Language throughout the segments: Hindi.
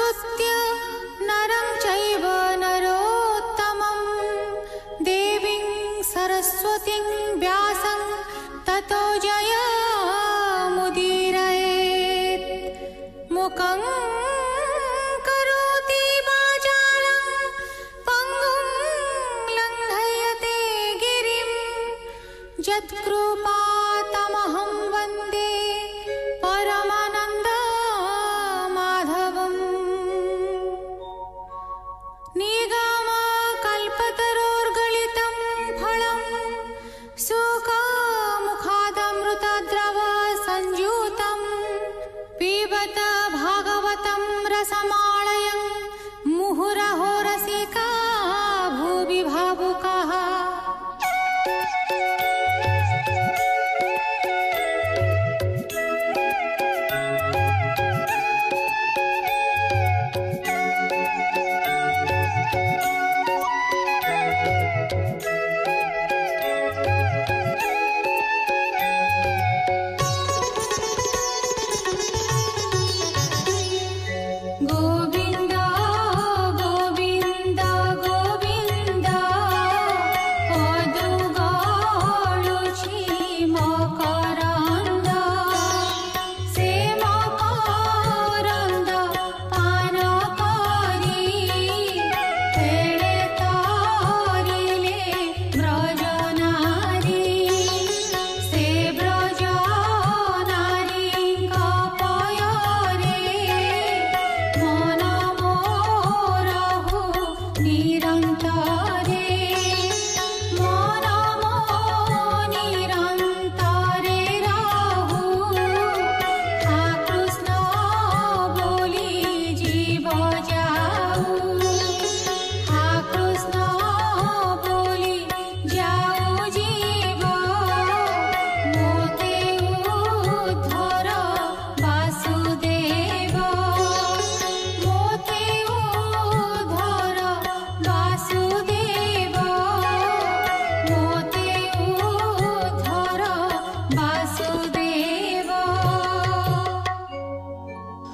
आश्रित्य नरं चैव नरोत्तमं देवीं सरस्वतीं व्यासं ततो जयमुदीरयेत्। मुखं करोति वाचालं पङ्गुं लङ्घयते गिरिं यत्कृपातमहं वन्दे परमानन्दमाधवम्। निगमकल्पतरोर्गलितं फलं सुखमुखादमृतद्रव संयुतं पिबत भागवतं रसमालयं मुहुरहो रसिका भुवि भावुकाः। गोविन्द गोविन्द गोविन्द पदुगाळुछि मकरन्द से मकरन्द पान करि तेणे तरिले ब्रजनारी से ब्रजनारीଙ୍କ पୟରେ मन मोरहु निरन्तरे मन मो निरन्तरे रहु हा कृष्ण बोली जीव जाऊ हा कृष्ण बोली जाऊ जीव मोते उद्धर वासुदेव मोते उद्धर वासुदेव मोते उद्धर वासुदेव।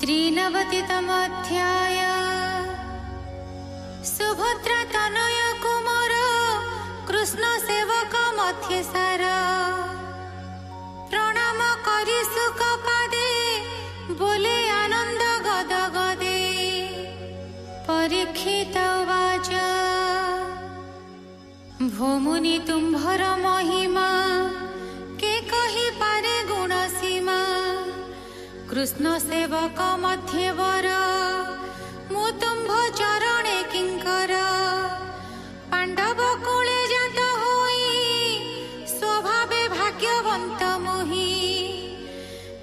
93तमोऽध्याय सुभद्रा तनय कुमार कृष्ण सेवक मध्ये सार प्रणाम करि सुख पादे बोले आनंद गद गदे। परीक्षित उवाच भोमुनि तुम्भर महिमा के कहि पारे गुण सीमा। कृष्ण सेवक मध्ये वर मु तुम्भ चरणे किंकर। पांडव कूले जात होई स्वभावे भाग्यवंत मोहि।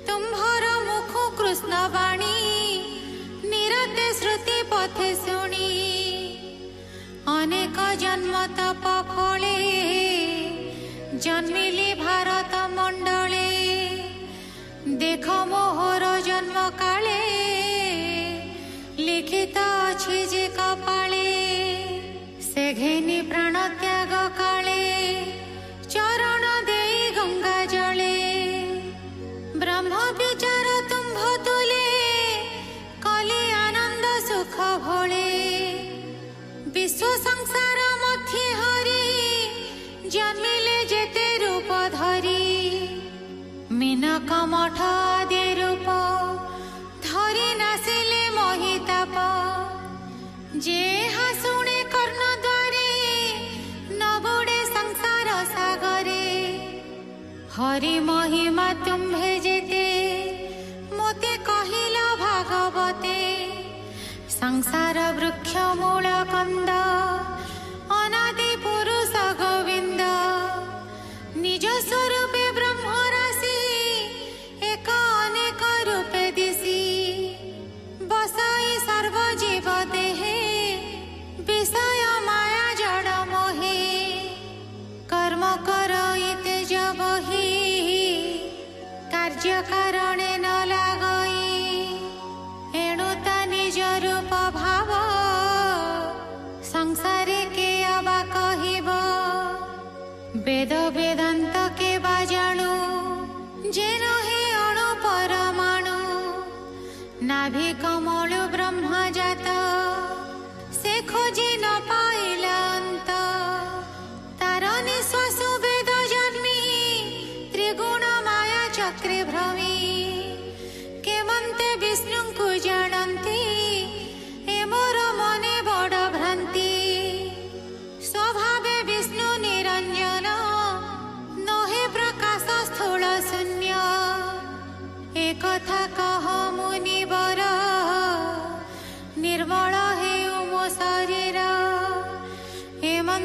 तुम्भर मुख कृष्ण वाणी निरते श्रुति पथे शुणी। अनेक जन्म तप फले जन्मिले भारत मंडले। देख मोहर जन्म काले लिखित अछि जे कपाले। से घेनी प्राण त्याग काले चरण देई गंगा जले। ब्रह्म विचार तुम्भ तुले कले आनंद सुख भोले। विश्व संसार मध्ये हरि जन्मिले जेते रूप धरी। मीनक मठ आदि रूप धरि नासिले मोहिताप। जे हा शुणे कर्ण द्वारे न बुडे संसार सागरे। हरि महिमा तुम्भे जेते मोते कहिल भागवते। संसार वृक्ष मूल कंद अनादि पुरुष गोविंद। निज स्वरूपे ब्रह्म राशि एक अनेक रूपे दिशि। बसाई सर्व जीव देहे विषय माया जड़ मोहे। कर्म करइते जब ही कार्य कारणे न लागई। एणु ता निज रूप भाव ମୂଳୁ ବ୍ରହ୍ମଜାତ ସେ ଖୋଜି ନ ପାଇଲା ଅନ୍ତ। ତାର ନିଶ୍ୱାସ ବେଦ ଜନ୍ମି ତ୍ରିଗୁଣ ମାୟା ଚକ୍ରେ ଭ୍ରମି। କେମନ୍ତେ ବିଷ୍ଣୁଙ୍କୁ ଜାଣନ୍ତି ଏ ମୋର ମନେ ବଡ଼ ଭ୍ରାନ୍ତି। ସ୍ୱଭାବେ ବିଷ୍ଣୁ ନିରଞ୍ଜନ ନହେ ପ୍ରକାଶ ସ୍ଥୂଳ ଶୂନ୍ୟ। ଏ କଥା କହ ମୁନିବର ନିର୍ମଳ ହେଉ ମୋ ଶରୀର। ହେମନ୍ତ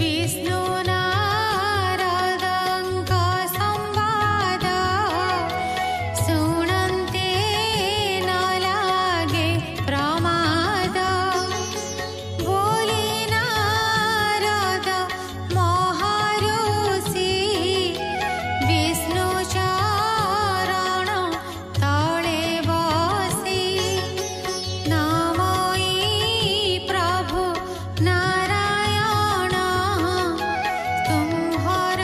विष्णु नारदଙ୍କ ସମ୍ବାଦ ଶୁଣନ୍ତେ ନ ଲାଗେ ପ୍ରମାଦ ବୋଲି ନାରଦ ମହାଋଷି ବିଷ୍ଣୁ ଚରଣ ତଳେ ବସି ନମୋ ପ୍ରଭୁ ନାରାୟଣ ତୁମ୍ଭର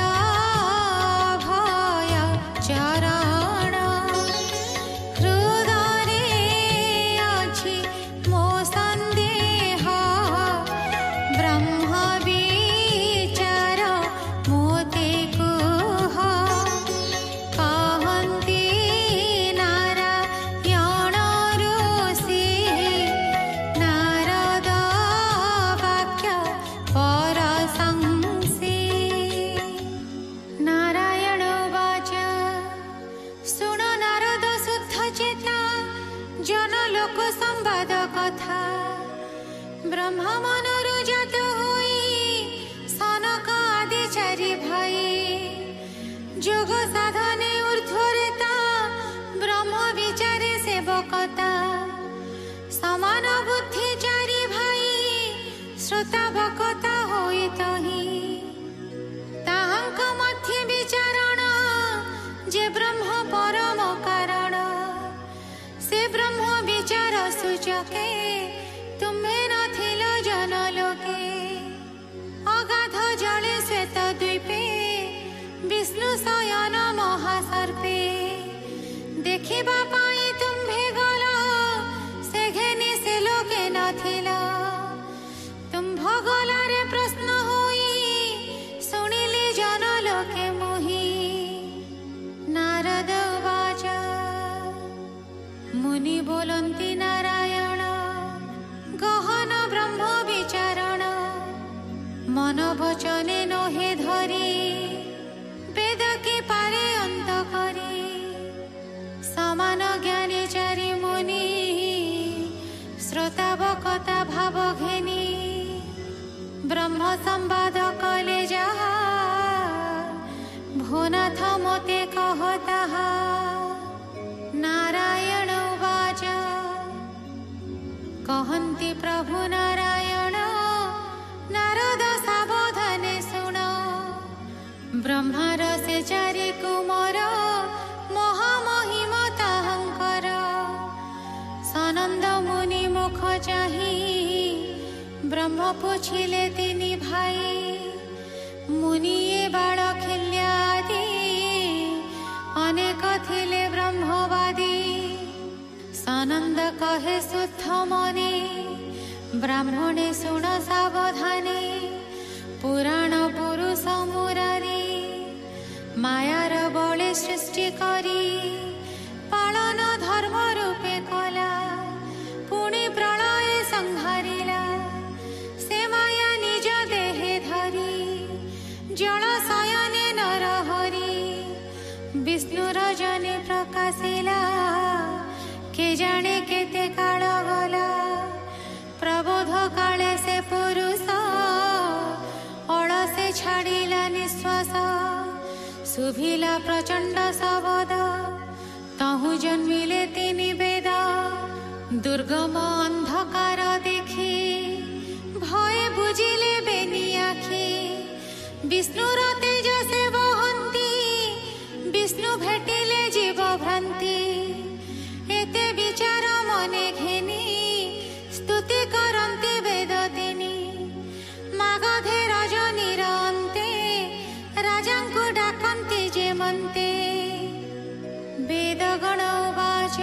ଭୟ ଚରଣ ହୃଦୟରେ ଅଛି ମୋ ସନ୍ଦେହ ବ୍ରହ୍ମ ବିଚାର ମୋତେ କୁହ କହନ୍ତି ନାରାୟଣ ଋଷି ନାରଦ ବାକ୍ୟ ପରଶଂସି ନାରାୟଣ ବାଚ ଶୁଣ ନାରଦ ଶୁଦ୍ଧ ଚେତା ଜନ ଲୋକ ସମ୍ବାଦ କଥା ବ୍ରହ୍ମ ମନରୁ ଜାତ ହୋଇ ସନକ ଆଦି ଚାରି ଭାଇ ଯୋଗ ସାଧନେ ଊର୍ଧ୍ୱରେ ତା ବ୍ରହ୍ମ ବିଚାରେ ସେବକତା ସମାନ ବୁଦ୍ଧି ଚାରି ଭାଇ ଶ୍ରୋତାବକତା ହୋଇ ତହିଁ ତାହାଙ୍କ ମଧ୍ୟ ବିଚାରଣ ଯେ ବ୍ରହ୍ମ ପରମ କାରଣ ସେ ବ୍ରହ୍ମ ବିଚାର ସୂଚକେ ତୁମ୍ଭେ ନଥିଲ ଜନଲୋକେ ଅଗାଧ ଜଳେ ଶ୍ଵେତ ଦ୍ୱୀପେ ବିଷ୍ଣୁ ଶୟନ ମହାସର୍ପେ ଦେଖିବା ପାଇଁ ତୁମ୍ଭେ ଗଲ ସେ ଘେନି ସେ ଲୋକେ ନଥିଲ ତୁମ୍ଭ ଗଲାରେ ପ୍ରଶ୍ନ ହୋଇ ଶୁଣିଲି ଜନଲୋକେ ମୋହି ନାରଦ ବାଚ ମୁନି ବୋଲନ୍ତି ନାରାୟଣ ଗହନ ବ୍ରହ୍ମ ବିଚାରଣ ମନ ବଚନେ ନୋହେ ଧରି ବେଦ କି ପାରେ ଅନ୍ତ କରି ସମାନ ଜ୍ଞାନୀ ଚାରି ମୁନି ଶ୍ରୋତାବକତା ଭାବ ଘେନି ବ୍ରହ୍ମ ସମ୍ବାଦ କଲେ ଯାହା ଭୋନାଥ ମୋତେ କହ ତାହା ନାରାୟଣ ବାଚ କହନ୍ତି ପ୍ରଭୁ ନାରାୟଣ ନାରଦ ସାବଧାନେ ଶୁଣ ବ୍ରହ୍ମାର ସେ ଚାରି କୁମର ମହାମହିମ ତାହାଙ୍କର ସନନ୍ଦ ମୁନି ମୁଖ ଚାହିଁ ବ୍ରହ୍ମ ପୁଛିଲେ ତିନି ଭାଇ ମୁନିଏ ବାଳ ଖିଲ୍ୟାଦି ଅନେକ ଥିଲେ ବ୍ରହ୍ମବାଦୀ ସନନ୍ଦ କହେ ଶୁଦ୍ଧ ମନେ ବ୍ରାହ୍ମଣେ ଶୁଣ ସାବଧାନେ ପୁରାଣ ପୁରୁଷ ମୁରାରୀ ମାୟାର ବଳେ ସୃଷ୍ଟି କରି ପାଳନ ଧର୍ମ ରୂପେ କଲା ପୁଣି ପ୍ରଳୟ ସଂହାରିଲା ସେ ମାୟା ନିଜ ଦେହେ ଧରି ଜଳ ଶୟନେ ନରହରି ବିଷ୍ଣୁ ରଜନେ ପ୍ରକାଶିଲା କେ ଜାଣେ କେତେ କାଳ ଗଲା ପ୍ରବୋଧ କାଳେ ସେ ପୁରୁଷ ଅଳସେ ଛାଡ଼ିଲା ନିଶ୍ୱାସ ଶୁଭିଲା ପ୍ରଚଣ୍ଡ ଶବଦ ତହୁଁ ଜନ୍ମିଲେ ତିନି ବେଦ ଦୁର୍ଗମ ଅନ୍ଧକାର ଦେଖି ଭୟ ବୁଝିଲେ ବେନି ଆଖି ବିଷ୍ଣୁର ତେଜ ସେ ବହନ୍ତି ବିଷ୍ଣୁ ଭେଟିଲେ ଜୀବ ଭ୍ରାନ୍ତି ଏତେ ବିଚାର ମନେ ଘେନି ସ୍ତୁତି କରନ୍ତି ବେଦ ତିନି ମାଗଧେ ରଜନୀର ଅନ୍ତେ ରାଜାଙ୍କୁ ଡାକନ୍ତି ଯେ ମନ୍ତେ ବେଦଗଣ ବାଚ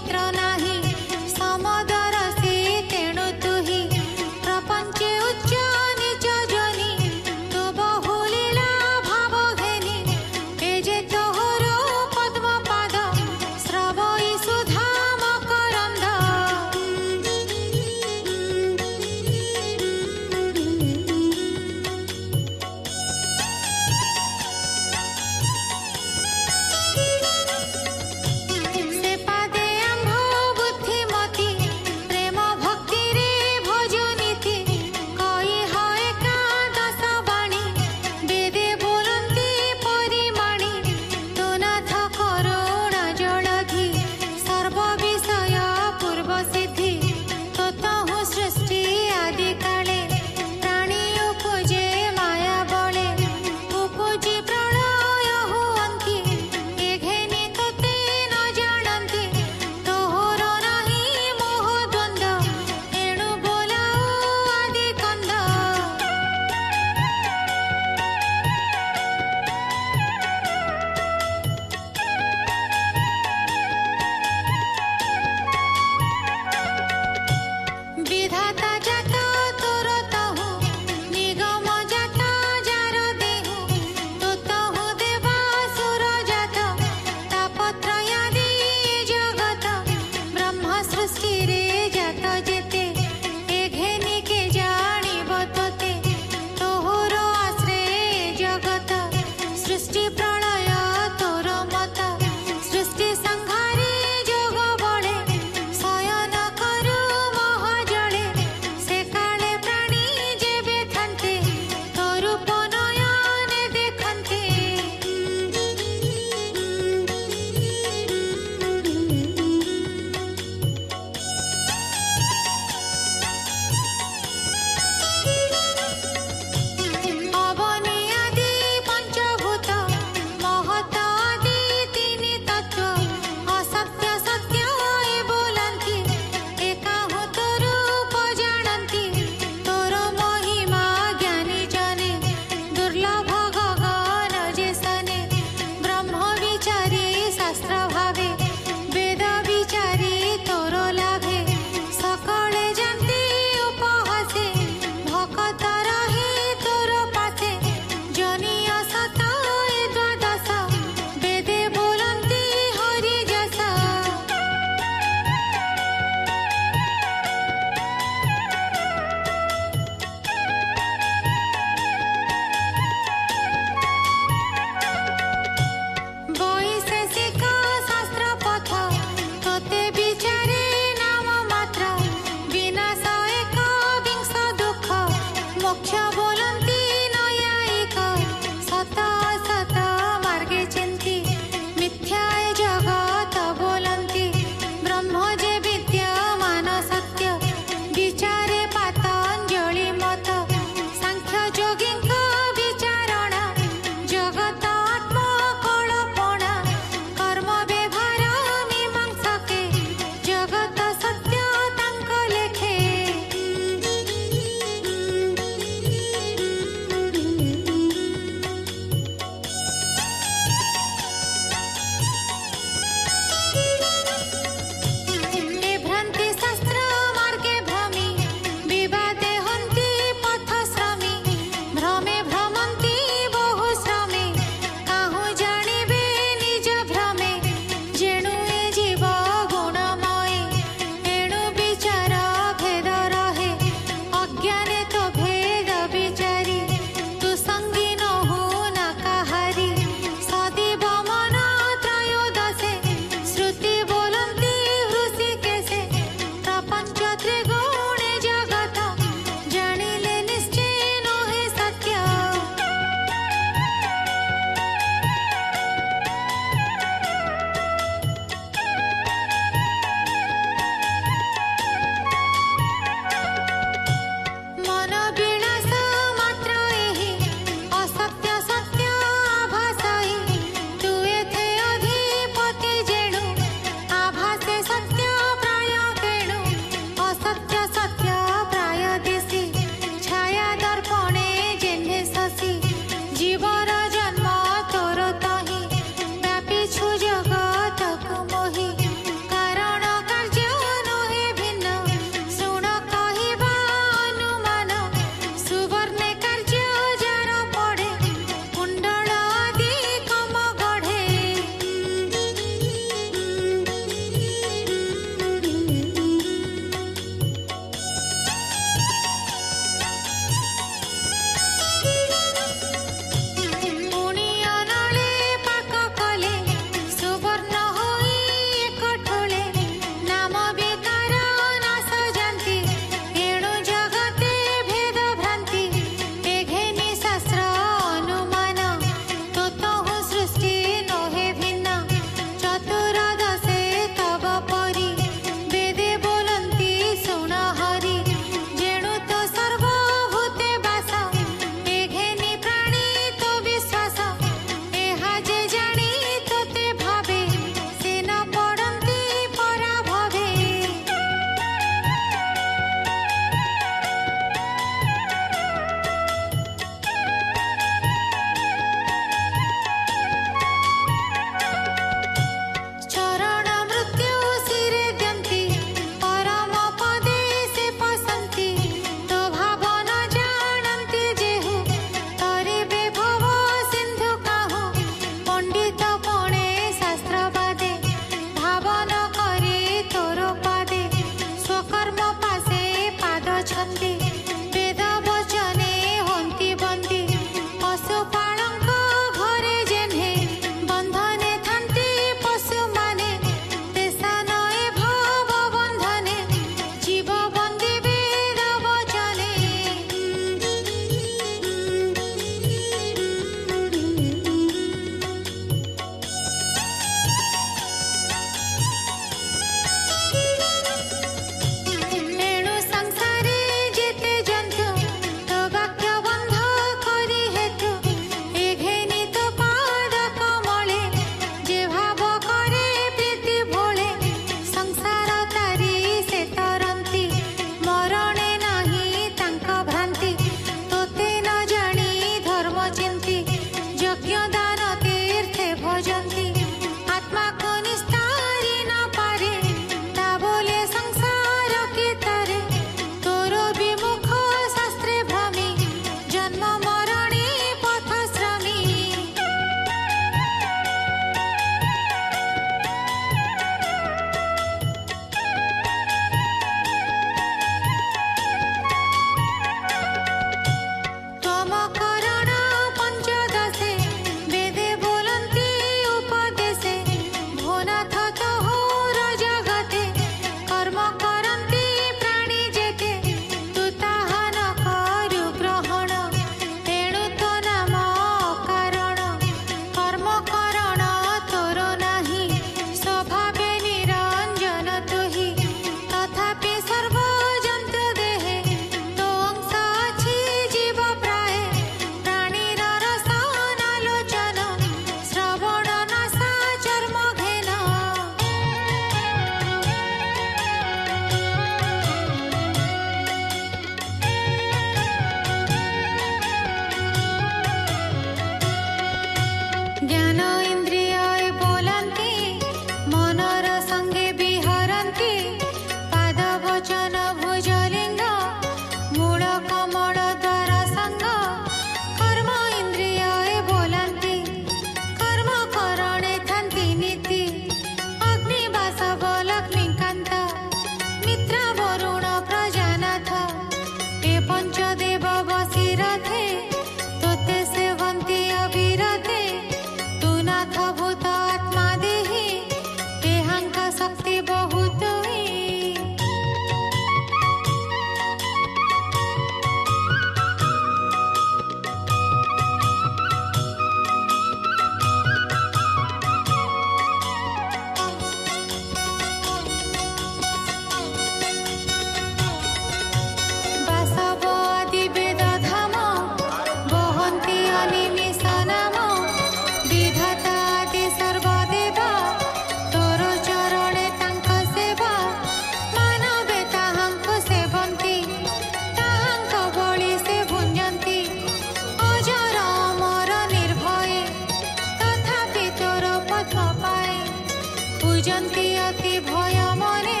खोजती अति भय मने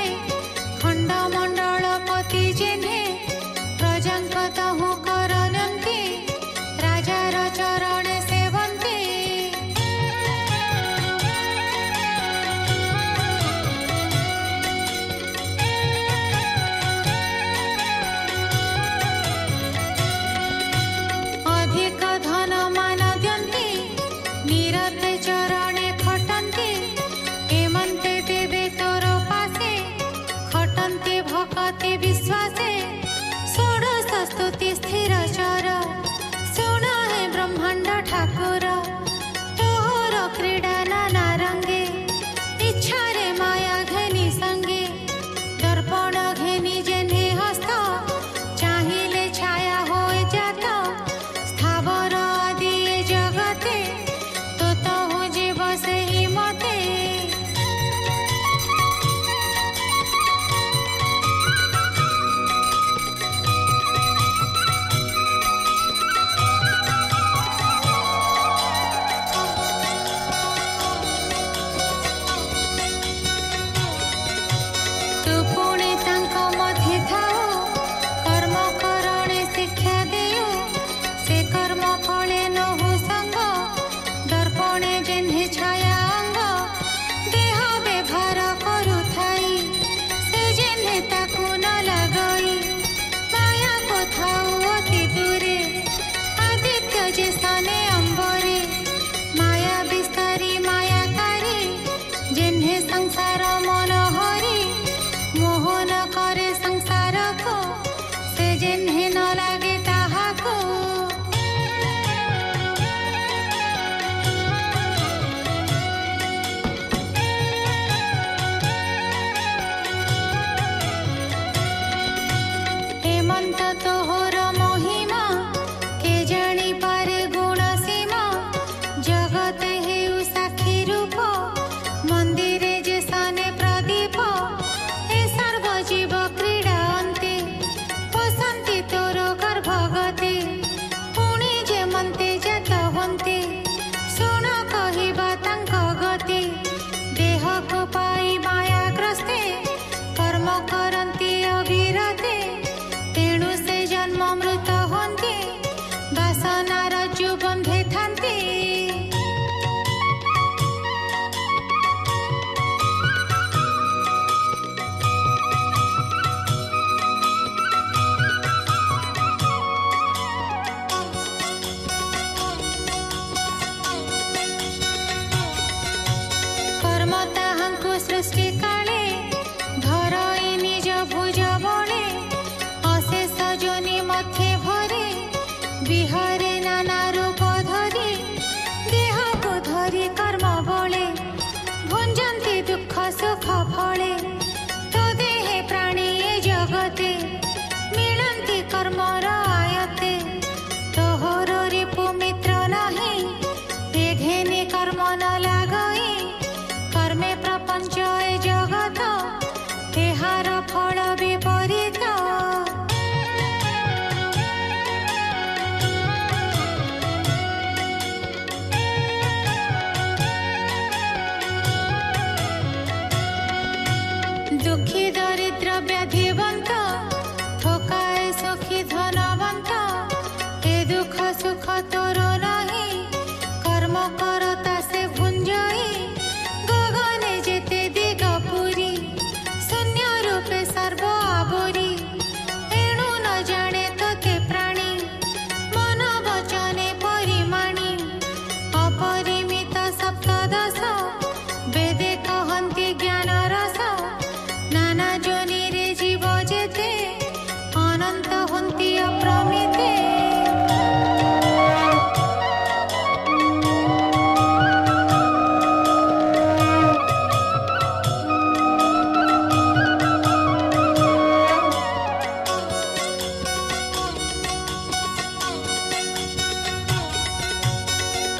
खंडमंडल पति जेने प्रजंकतहु करनंती राजार चरण सेवंती अधिक धन मान द्यंती निरते चरणे खटंती हेमंते देवे तोर पासे खटंती भकति विश्वासे षोडश स्तुति स्थिर चर सुन हे ब्रह्मांड ठाकुर तोहर क्रीड़ा नाना रंगे इच्छा रे माया घेनी संगे दर्पण घेनी जेने हस्त चाहिले छाया होए जात स्थावर आदि जगते तो तहु जीव से ही मते तू पुणे तांको मध्य थाओ कर्म करणे शिक्षा देओ से कर्म फले नहु संग दर्पणे जेन्हे छाया अंग देह व्यवहार करू थाई से जेन्हे ताकू न लगई माया को थाऊ अति दूरे आदित्य जे सने अंबरे माया विस्तारी मायाकारी जेन्हे संसार मन हरि मोहन करे संसार को से जेन्हे न लागे ताहाको हेमंत तोहर महिमा के जानी पारे गुण सीमा जगत हेउ साक्षी रूप मंदिरे जे सने प्रदीप हे सर्व जीव क्रीड़ा अंते पसंती तोर गर्भगते पुणी जे मन्ते जात हन्ते शुण कहिबा तांक गति देह को पाई मायाग्रस्ते कर्म करन्ति अविरते तेणु से जन्म मृत हन्ति वासना रज्जु बंधे थान्ति कर्म ताहांकु सृष्टि काले धरई निज भुज बणे अशेष जोनि मध्ये भरे विहरे नाना रूप धरी देह को धरी कर्म बळे भुंजन्ति दुख सुख फले तो देहे प्राणी ए जगते मिलन्ति कर्मर आयते तोहर रिपु मित्र नाही हे घेने कर्म न लागई कर्मे प्रपंच ए जगत एहार फल विपरीत दुखी दरिद्र व्याधिवंत थकाए सुखी धनवंत ए दुख सुख तोर नाही कर्म करता से भुंजई गगने जेते दिग पुरी शून्य रूपे सर्व आवरी एणु न जाने तोते प्राणी मन वचने परिमाणी अपरिमित सप्तदश वेदे कहन्ति ज्ञान रस नाना जोनि रे जीव जेते अनंत हन्ति अप्रमिते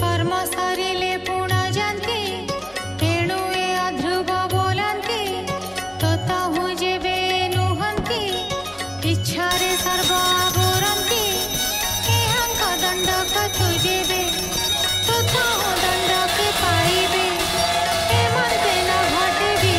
कर्म सरिले पुण जानती एणु ए अध्रुव बोलन्ति ततहु जेबे नुहन्ति इच्छा रे सर्व आवरन्ति एहांक दंडक तु जेबे ततहु दंडक पाइबे हेमन्ते न घटे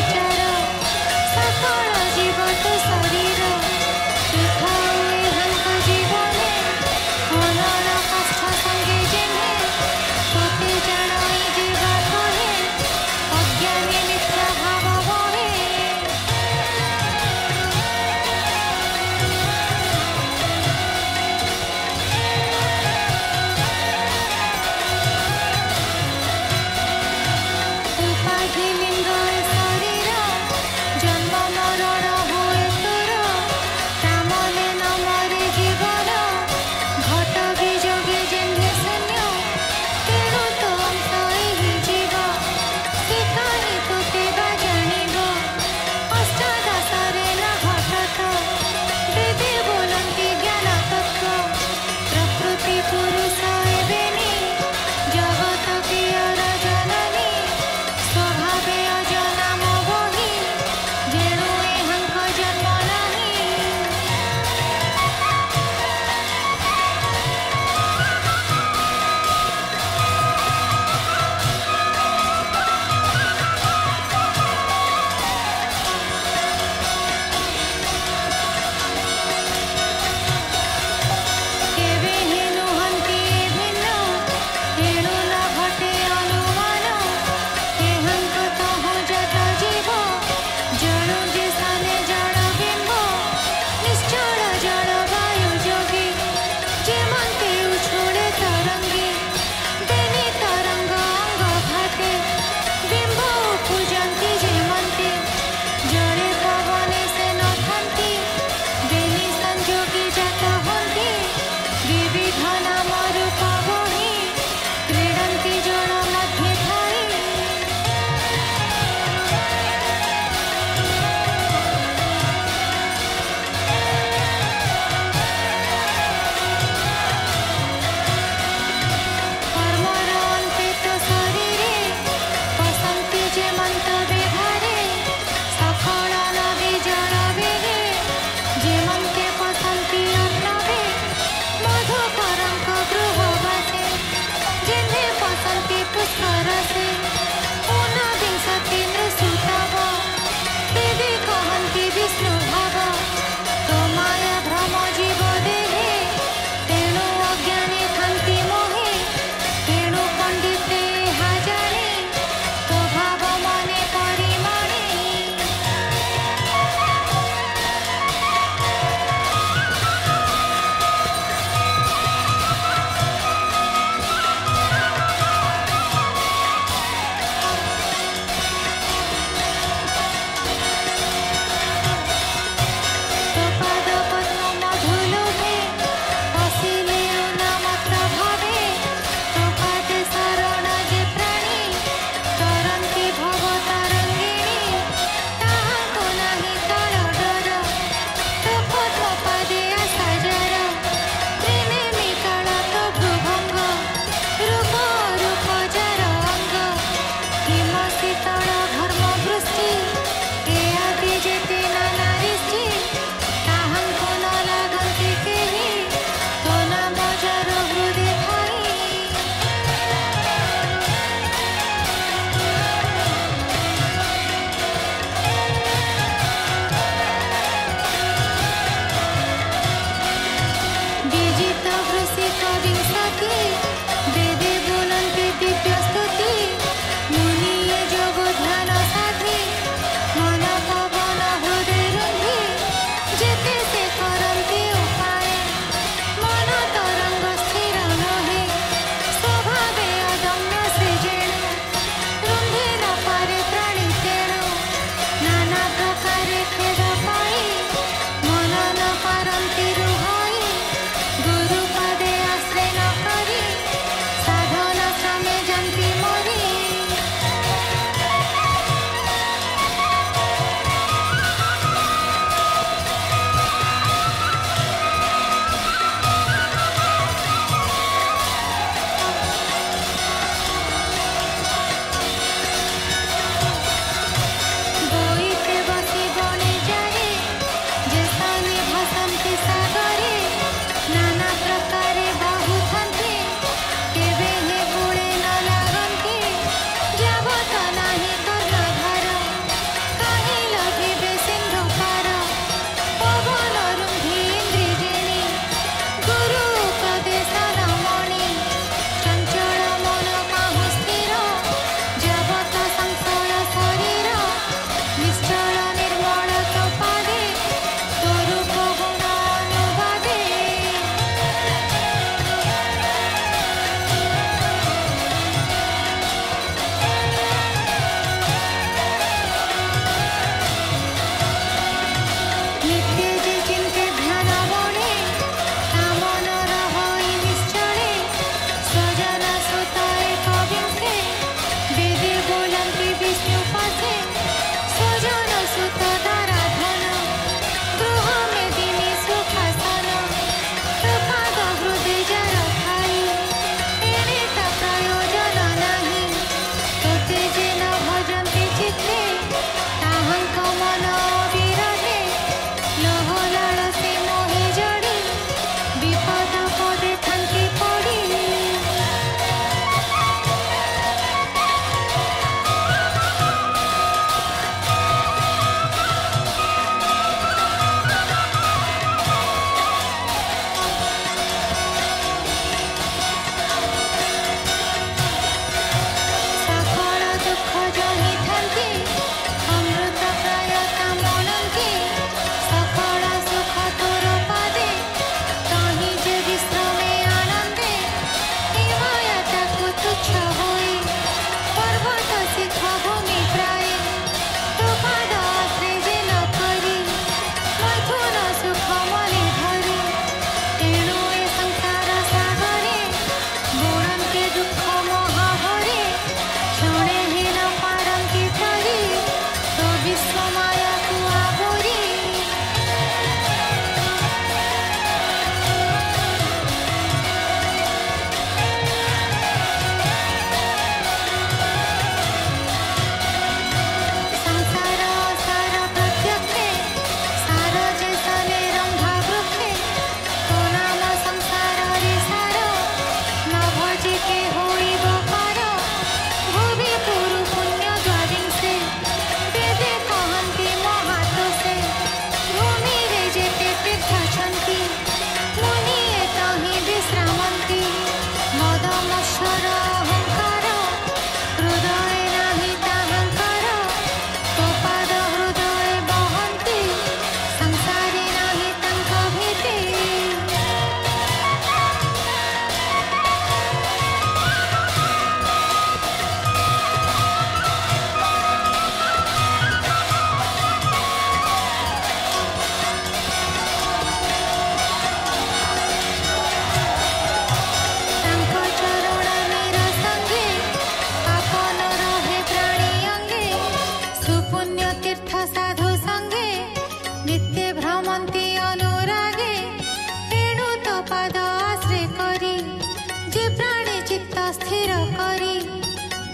स्थिर करी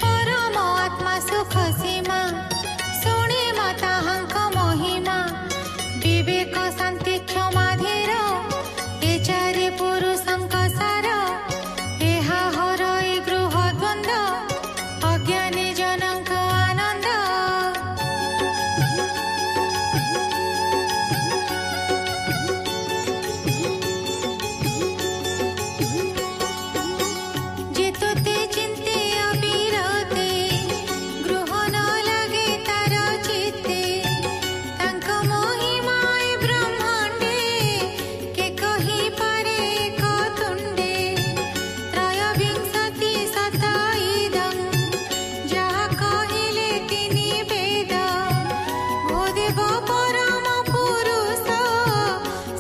परम आत्मा सुख सीमा शुणी मताहंक महिमा विवेक शांति क्षमा धीर ए चारि पुरुषंक सार एहा हरई गृह द्वंद्व अज्ञानी जनक आनंद जितुते चिंते अविरते गृह न लगे तार चित्ते तांक महिमाय ब्रह्मांडे के कही पारे एक तुंडे त्रयोविंशति शत इदं जहा कहिले तिनि वेद भोदेव परम पुरुष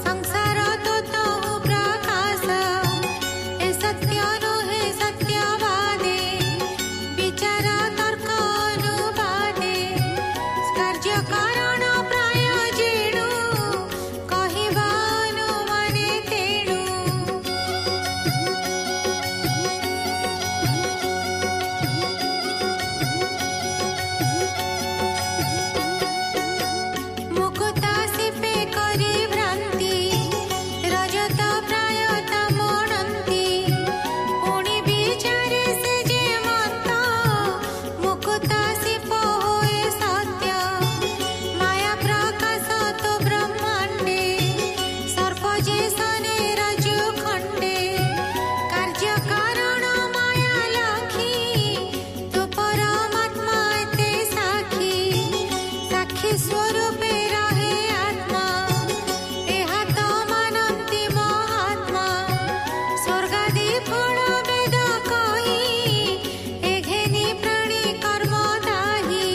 संसार ततहु प्रकाश ए सत्य नुहे सत्यवादे विचार तर्क अनुवादे कार्य कारण प्राय जेणु कहिबा अनुमाने तेणु मुकुता सिपे करी भ्रांति रजत प्रायत मोणंती पुणी विचारे से जे मत मुकुता सिप होए सत्य माया प्रकाश तो ब्रह्मांडे सर्प जे सने रजु खंडे कार्य कारण माया लखी तु परमात्मा ते साखी साक्षी स्वरूपे रहे आत्मा एहा तो मानन्ति महात्मा स्वर्गादि फल वेद कही ए घेनी प्राणी कर्म दाही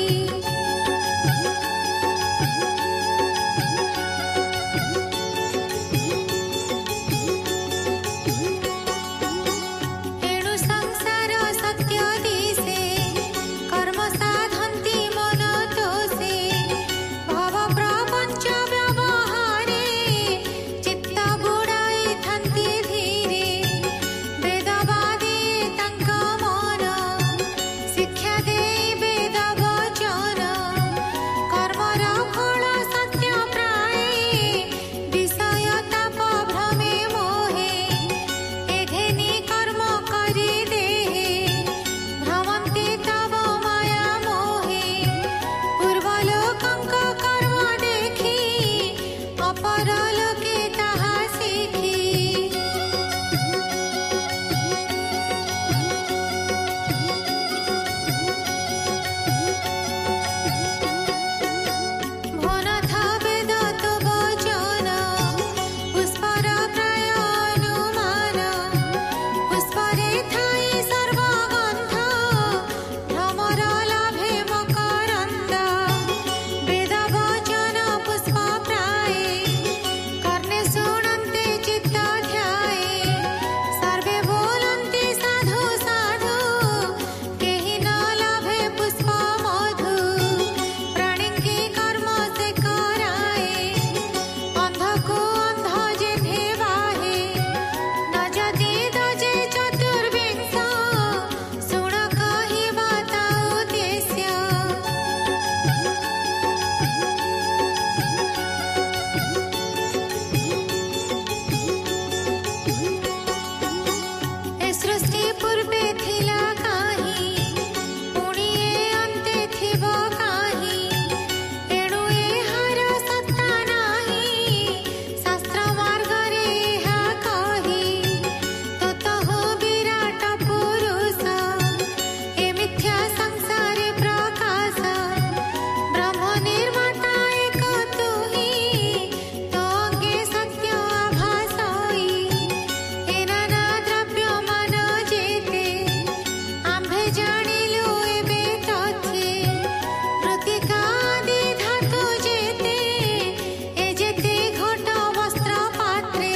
एणु संसार सत्य दिशे कर्म साधन्ति मन तोषे भव प्रपंच व्यवहारे चित्त बुड़ाई थान्ति धीरे वेदवादी तांक मन शिक्षा देई वेद वचन कर्मर फल सत्य प्राय विषय ताप भ्रमे मोहे ए घेनी कर्म करी देहे भ्रमन्ति तव माया मोहे पूर्वलोकंक कर्म देखी अपरलोके ताहा शिखी भनथ वेद तो वचन पुष्पर प्राय अनुमान पुष्परे थाई सर्वगन्ध भ्रमर लाभे मकरन्द वेद वचन पुष्प प्राय कर्णे शृणन्ते चित्त ध्याये सर्वे बोलन्ति साधु साधु केहि न लाभे पुष्प मधु प्राणिंकी कर्म से कराए अंध को अंध जेठे वाहे न जदि दजे चतुर्विंश शुण कहिबा ता उद्देश्य ए सृष्टि पूर्वे थिला काहि पुणी ए अन्ते थिब काहि एणु एहार सत्ता नाही शास्त्र मार्गरे एहा कही ततहु विराट पुरुष ए मिथ्या संसारे प्रकाश ब्रह्म निर्माता एक तुही तो अंगे सत्य आभासई ए नाना द्रव्य मान जेते आम्भे जानिलु एबे तथ्ये मृत्तिका आदि धातु जेते ए जेते घट वस्त्र पात्रे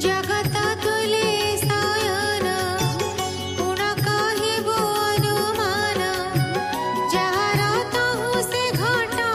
जगत तुले शयन गुण कहिबो अनुमान जହାର तहु से घटना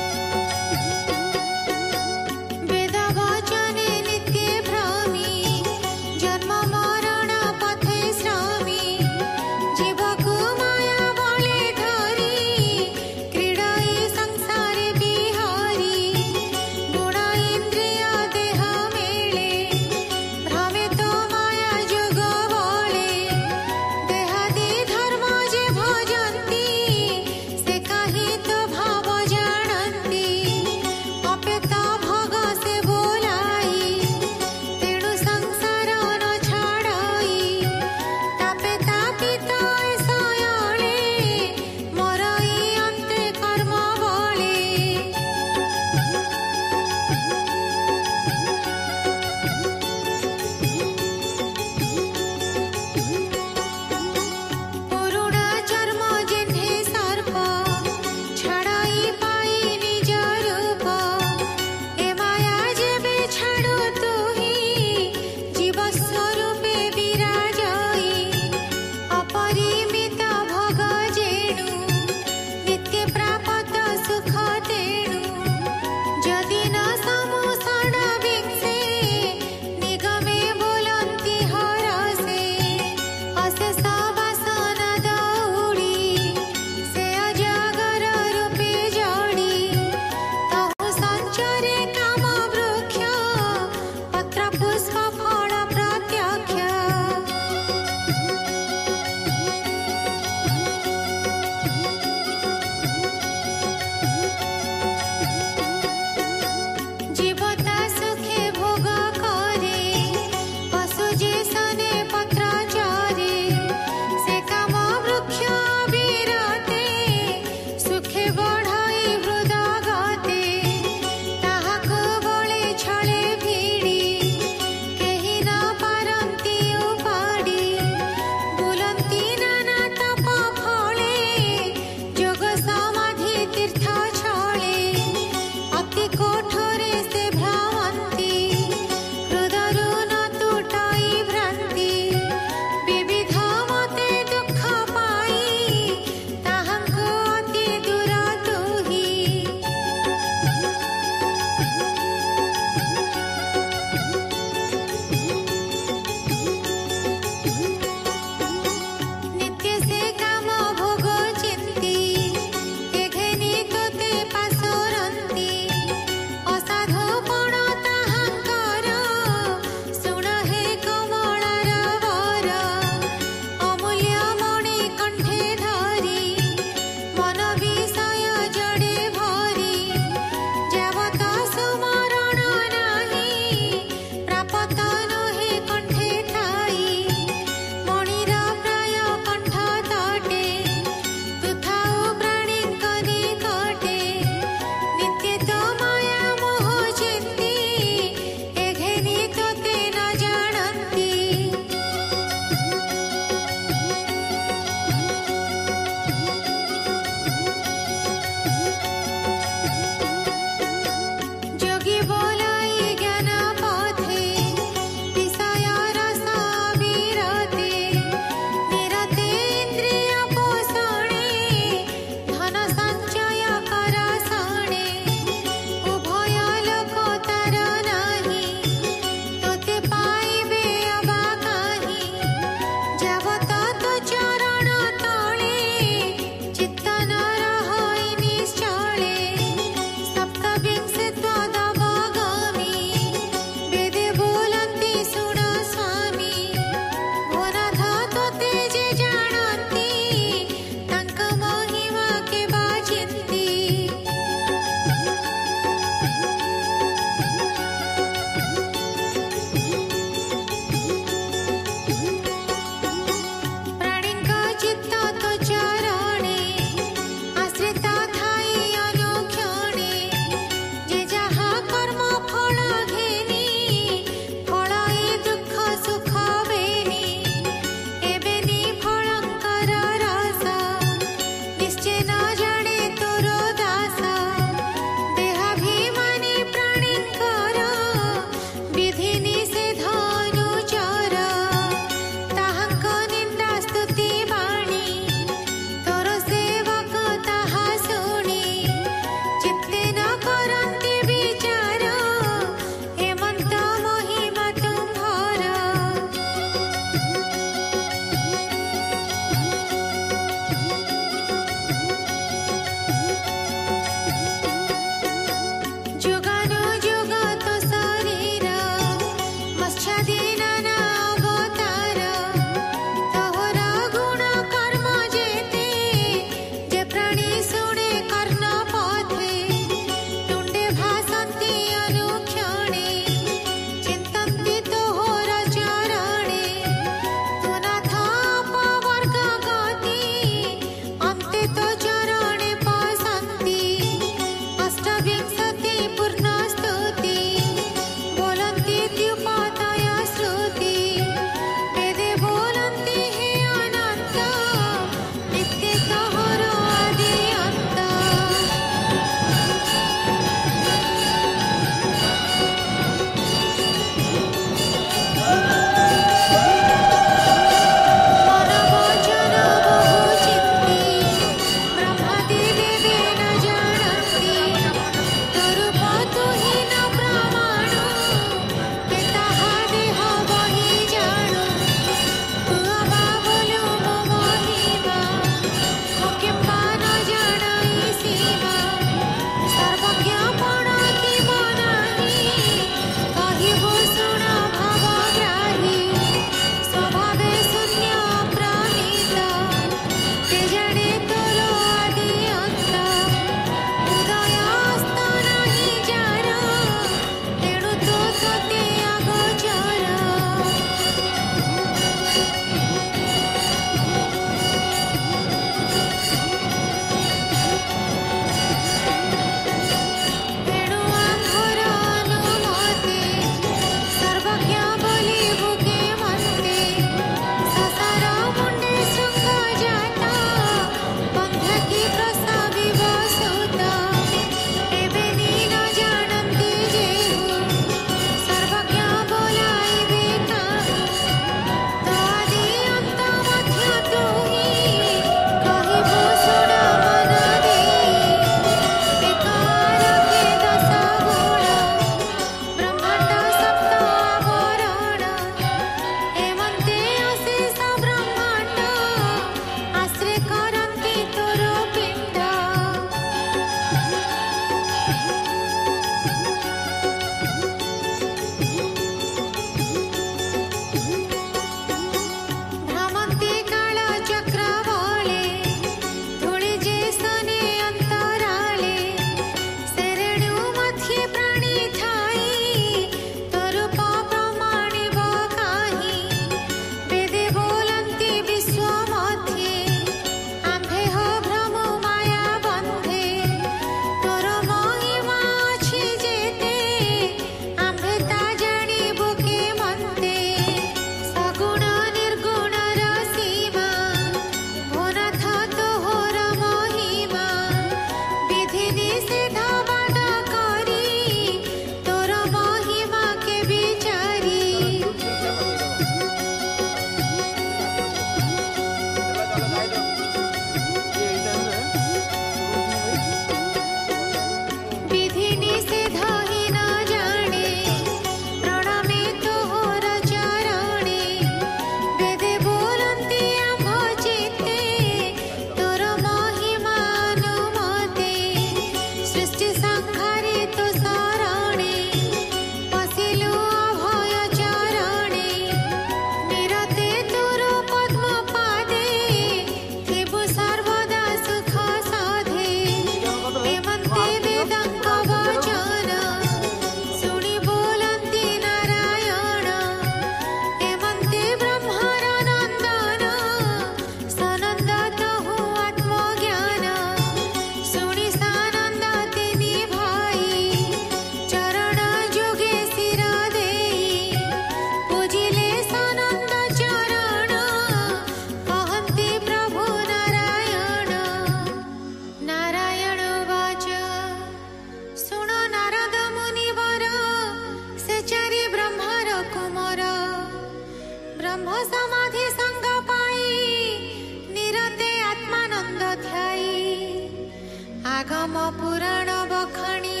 पुराण बखाणी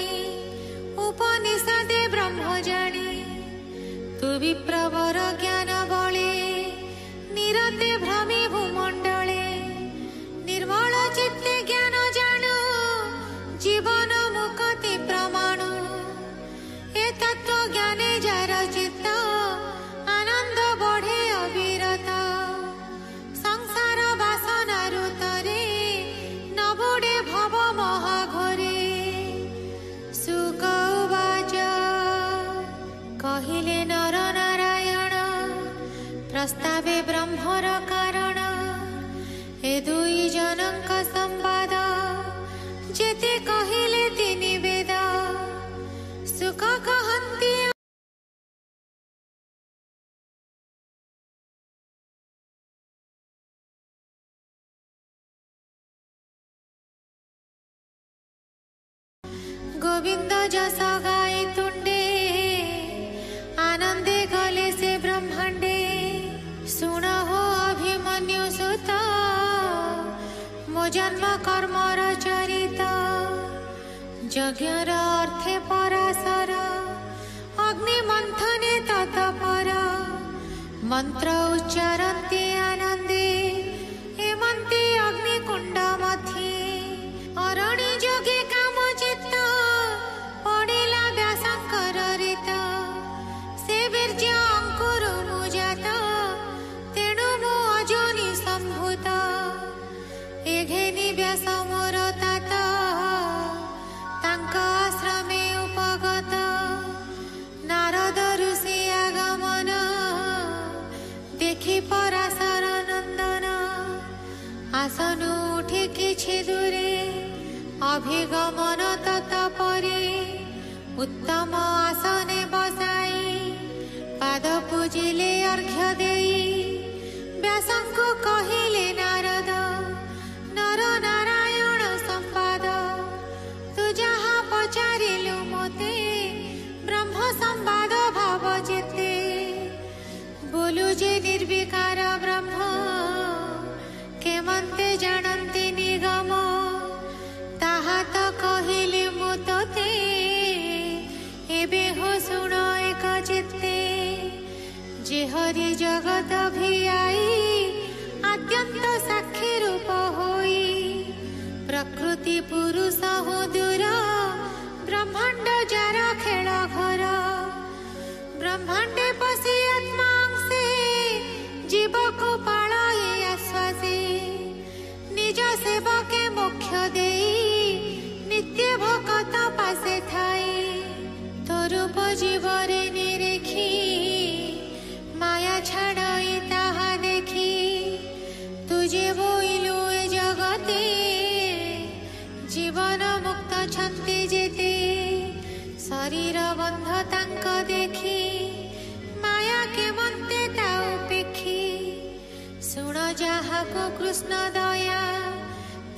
उपनिषदे ब्रह्मजाणी तु विप्रवर ज्ञान बळे निरते भ्रमी भूमंडले निर्मल चित्ते ज्ञान जाणु जीवन मुक्ति प्रमाणु ए तत्व ज्ञाने जार चित्त आनंद बढ़े अविरत संसार वासना ऋतरे न बुडे भव महाघोरे सुख उवाच कहिले नर नारायण प्रस्तावे ब्रह्मर कारण ए दुई जनक संवाद जेते कहिले तिनि वेद सुख कहन्ति गोविंद जस गाई तुंडे आनंदे गले से ब्रह्मांडे सुन हो अभिमन्यु सुत मो जन्म कर्मर चरित यज्ञर अर्थे पराशर अग्नि मंथने ततपर मंत्र उच्चारन्ति आनंदे हेमन्ति अग्निकुंड मध्ये अरणी जोगे काम चित्त पड़िला व्यासंकर रीत से वीर्य अंकुर मुजात तेणु मु अजनी संभूत एघेनि व्यास मोर तात तांका आश्रमे उपगत नारद ऋषि आगमन देखि पराशर नंदन आसन उठे किछि दूरे अभिगमन तत्परे उत्तम आसने बसाई पाद पूजिले अर्घ्य देई व्यासंको कहिले नारद नर नारायण संवाद तु जहा पचारिलु मोते ब्रह्म संवाद भाव जेते बोलु जे निर्विकार ब्रह्म केमन्ते जानन्ति निगम ताहा तो कहिले मु तोते एबे हो सुण एक चित्ते जे हरि जगत भियाई आद्यंत साक्षी रूप होई प्रकृति पुरुष हो दूर ब्रह्मांड जार खेल घर ब्रह्मांडे पशि आत्मांसे जीव को पालये आश्वासे निज सेवके मोक्ष देई नित्य भक्त पासे थाई तोरूप जीवरे निरेखी माया छाड़ई ताहा देखी तुझे बोइलु ए जगते जीवन मुक्त छन्ति जेते शरीर बंध तांक देखी माया के मन्ते ता उपेक्षी सुण जहा को कृष्ण दया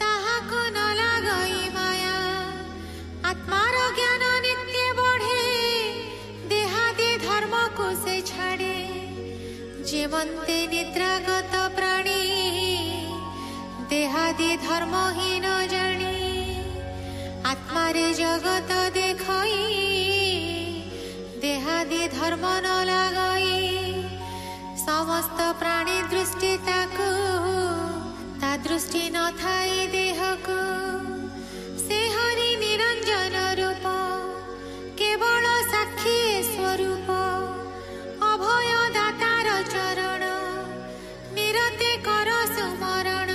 ताहा को न लागई माया आत्मार ज्ञान नित्य बढ़े देहादि धर्म को से छाड़े जे मन्ते निद्रागत प्राणी देहादि धर्म ही न जानी आत्मारे जगत देखई देहादि धर्म न लागई समस्त प्राणी दृष्टि ताकू ता दृष्टि न थाई देहकू से हरि निरंजन रूप केवल साक्षी स्वरूप अभय दातार चरण निरते कर सुमरण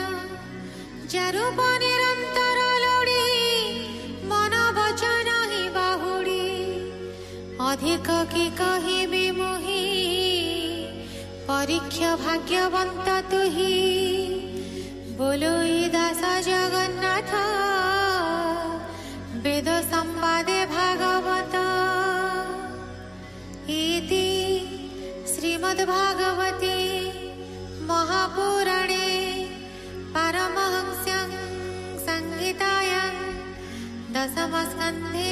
जारूप निरंतर लोड़ी मन वचन ही बाहुड़ी अधिक की कहिबि मुहि परीक्षा भाग्यवंत तुही बोलो दास जगन्नाथ वेद संवादे भागवत इति श्रीमद्भागवते महापुराणे पारमहंस्यां संहितायां दशमस्कन्धे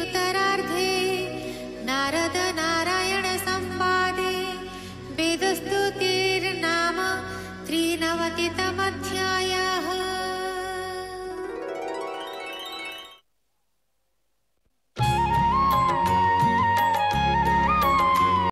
उत्तरार्धे नारद नारायण संवादे वेदस्तुतिर्नाम 93तमोऽध्यायः।